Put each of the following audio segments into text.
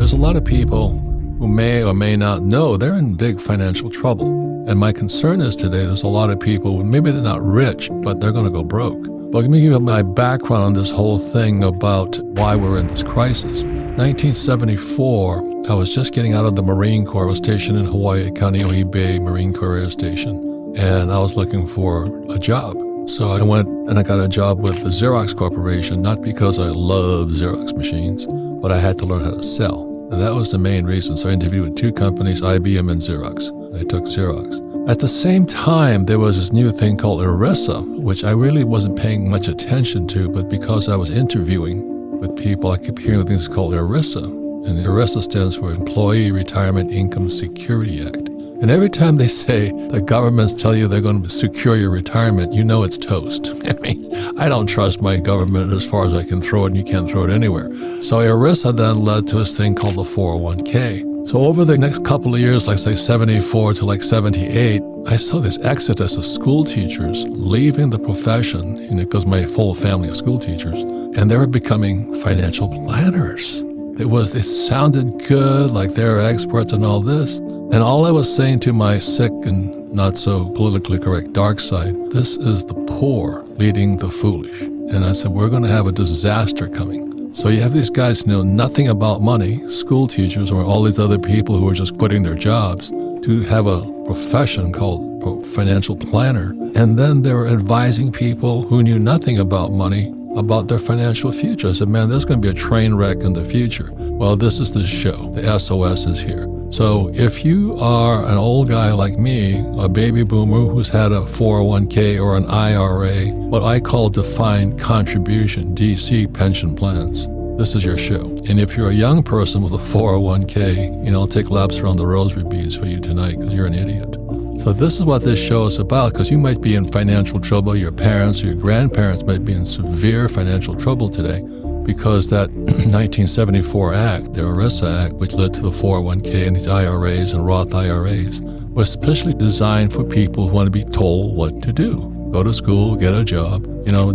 There's a lot of people who may or may not know they're in big financial trouble. And my concern is today there's a lot of people, maybe they're not rich, but they're going to go broke. But let me give you my background on this whole thing about why we're in this crisis. 1974, I was just getting out of the Marine Corps. I was stationed in Hawaii at Kaneohe Bay Marine Corps Air Station, and I was looking for a job. So I went and I got a job with the Xerox Corporation, not because I love Xerox machines, but I had to learn how to sell. And that was the main reason. So I interviewed with two companies, IBM and Xerox. I took Xerox. At the same time, there was this new thing called ERISA, which I really wasn't paying much attention to, but because I was interviewing with people, I kept hearing things called ERISA. And ERISA stands for Employee Retirement Income Security Act. And every time they say the governments tell you they're going to secure your retirement, you know it's toast. I mean, I don't trust my government as far as I can throw it, and you can't throw it anywhere. So ERISA then led to this thing called the 401k. So over the next couple of years, like say 74 to like 78, I saw this exodus of school teachers leaving the profession, because my whole family of school teachers, and they were becoming financial planners. It sounded good, like they were experts and all this. And all I was saying to my sick and not so politically correct dark side, this is the poor leading the foolish. And I said, we're going to have a disaster coming. So you have these guys who know nothing about money, school teachers, or all these other people who are just quitting their jobs to have a profession called financial planner. And then they were advising people who knew nothing about money about their financial future. I said, man, there's going to be a train wreck in the future. Well, this is the show. The SOS is here. So if you are an old guy like me, a baby boomer who's had a 401k or an IRA, what I call defined contribution, DC pension plans, this is your show. And if you're a young person with a 401k, I'll take laps around the rosary beads for you tonight because you're an idiot. So this is what this show is about, because you might be in financial trouble, your parents or your grandparents might be in severe financial trouble today, because that 1974 Act, the ERISA Act, which led to the 401k and these IRAs and Roth IRAs, was specially designed for people who want to be told what to do. Go to school, get a job.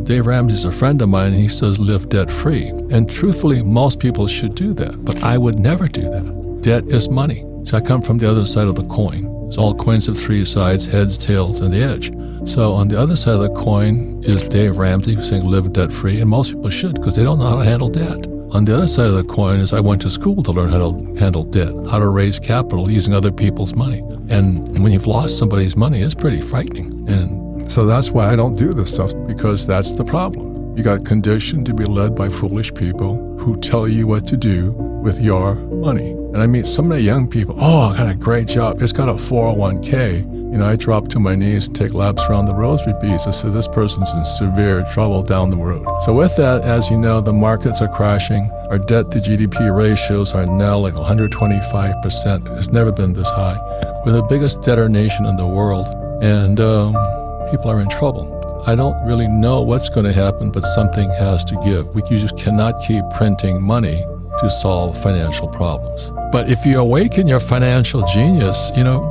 Dave Ramsey's a friend of mine, and he says live debt-free. And truthfully, most people should do that, but I would never do that. Debt is money. So I come from the other side of the coin. It's all coins have three sides, heads, tails, and the edge. So on the other side of the coin is Dave Ramsey saying live debt-free, and most people should because they don't know how to handle debt. On the other side of the coin is I went to school to learn how to handle debt, how to raise capital using other people's money. And when you've lost somebody's money, it's pretty frightening. And so that's why I don't do this stuff, because that's the problem. You got conditioned to be led by foolish people who tell you what to do with your money. And I meet so many young people, I got a great job. It's got a 401k. I drop to my knees and take laps around the rosary beads. I said, this person's in severe trouble down the road. So with that, as you know, the markets are crashing. Our debt to GDP ratios are now like 125%. It's never been this high. We're the biggest debtor nation in the world, and people are in trouble. I don't really know what's going to happen, but something has to give. You just cannot keep printing money to solve financial problems. But if you awaken your financial genius,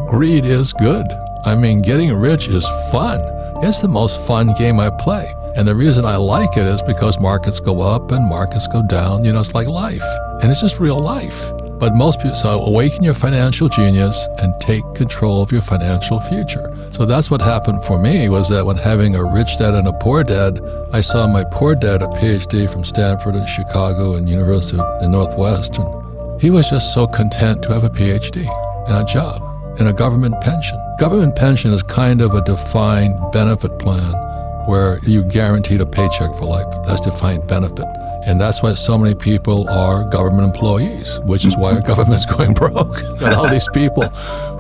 greed is good. I mean, getting rich is fun. It's the most fun game I play. And the reason I like it is because markets go up and markets go down. It's like life. And it's just real life. But most people, so awaken your financial genius and take control of your financial future. So that's what happened for me, was that when having a rich dad and a poor dad, I saw my poor dad, a PhD from Stanford and Chicago and University in Northwestern. He was just so content to have a PhD and a job and a government pension. Government pension is kind of a defined benefit plan where you guaranteed a paycheck for life. That's defined benefit. And that's why so many people are government employees, which is why our government's going broke. And all these people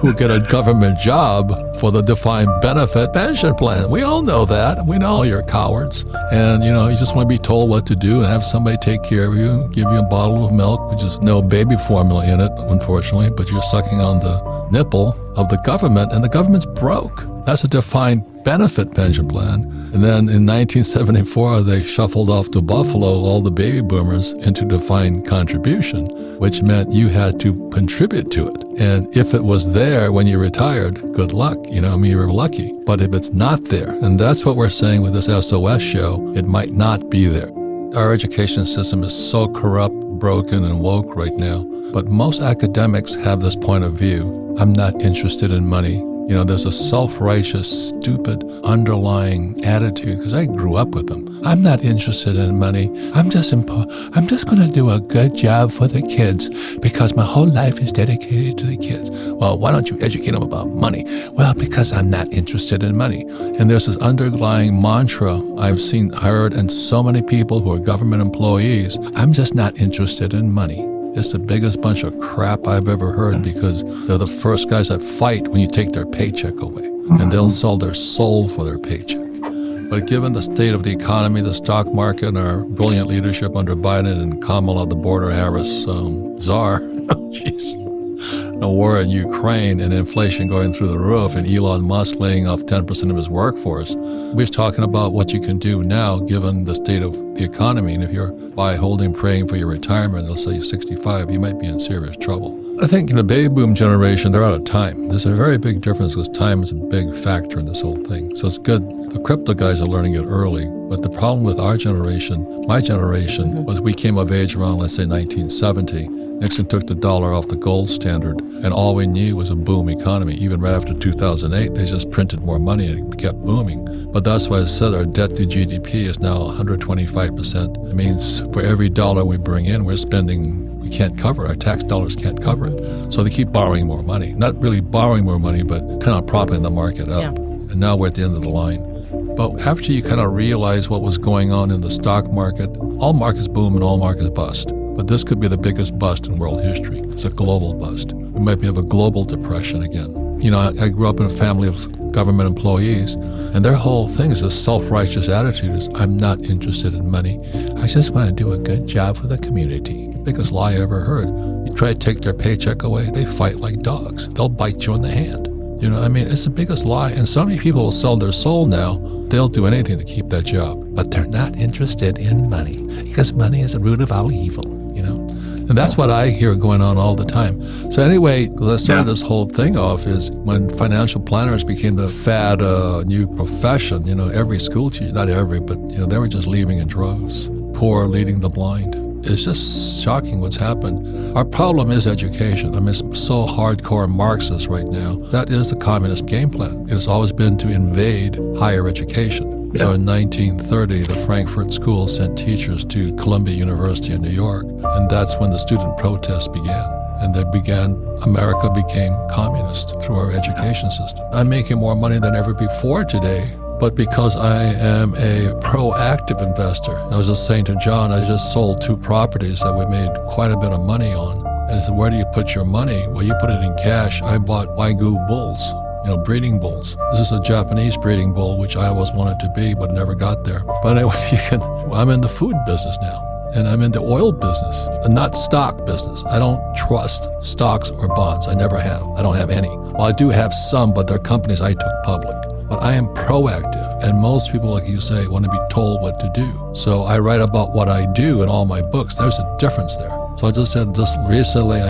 who get a government job for the defined benefit pension plan. We all know that. We know you're cowards. And, you just want to be told what to do and have somebody take care of you, give you a bottle of milk, which is no baby formula in it, unfortunately, but you're sucking on the nipple of the government, and the government's broke. That's a defined benefit pension plan. And then in 1974, they shuffled off to Buffalo all the baby boomers into defined contribution, which meant you had to contribute to it. And if it was there when you retired, good luck. You were lucky. But if it's not there, and that's what we're saying with this SOS show, it might not be there. Our education system is so corrupt, broken and woke right now. But most academics have this point of view. I'm not interested in money. You know, there's a self-righteous, stupid, underlying attitude, because I grew up with them. I'm not interested in money. I'm just going to do a good job for the kids because my whole life is dedicated to the kids. Well, why don't you educate them about money? Well, because I'm not interested in money. And there's this underlying mantra I've heard in so many people who are government employees. I'm just not interested in money. It's the biggest bunch of crap I've ever heard, because they're the first guys that fight when you take their paycheck away, and they'll sell their soul for their paycheck. But given the state of the economy, the stock market, and our brilliant leadership under Biden and Kamala, the border Harris czar, the war in Ukraine and inflation going through the roof and Elon Musk laying off 10% of his workforce, we're talking about what you can do now given the state of the economy. And if you're praying for your retirement, they'll say you're 65, you might be in serious trouble. I think in the baby boom generation, they're out of time. There's a very big difference because time is a big factor in this whole thing. So it's good. The crypto guys are learning it early. But the problem with our generation, my generation, was we came of age around, let's say, 1970. Nixon took the dollar off the gold standard, and all we knew was a boom economy. Even right after 2008, they just printed more money and it kept booming. But that's why I said our debt to GDP is now 125%. It means for every dollar we bring in, we're spending, we can't cover it. Our tax dollars can't cover it. So they keep borrowing more money. Not really borrowing more money, but kind of propping the market up. Yeah. And now we're at the end of the line. But after you kind of realize what was going on in the stock market, all markets boom and all markets bust. But this could be the biggest bust in world history. It's a global bust. We might have a global depression again. You know, I grew up in a family of government employees, and their whole thing is a self-righteous attitude is, I'm not interested in money. I just want to do a good job for the community. Biggest lie I ever heard. You try to take their paycheck away, they fight like dogs. They'll bite you in the hand. You know, I mean, it's the biggest lie. And so many people will sell their soul now. They'll do anything to keep that job. But they're not interested in money because money is the root of all evil, you know. And that's what I hear going on all the time. So anyway, let's start this whole thing off is when financial planners became the fad new profession, you know, every school teacher, not every, but, you know, they were just leaving in droves. Poor leading the blind. It's just shocking what's happened. Our problem is education. I mean, it's so hardcore Marxist right now. That is the communist game plan. It has always been to invade higher education. So in 1930, the Frankfurt School sent teachers to Columbia University in New York, and that's when the student protests began. And America became communist through our education system. I'm making more money than ever before today, but because I am a proactive investor. I was just saying to John, I just sold 2 properties that we made quite a bit of money on. And he said, where do you put your money? Well, you put it in cash. I bought Wagyu bulls, you know, breeding bulls. This is a Japanese breeding bull, which I always wanted to be, but never got there. But anyway, I'm in the food business now. And I'm in the oil business, and not stock business. I don't trust stocks or bonds. I never have. I don't have any. Well, I do have some, but they're companies I took public. But I am proactive, and most people, like you say, want to be told what to do. So I write about what I do in all my books. There's a difference there. So I just said, just recently I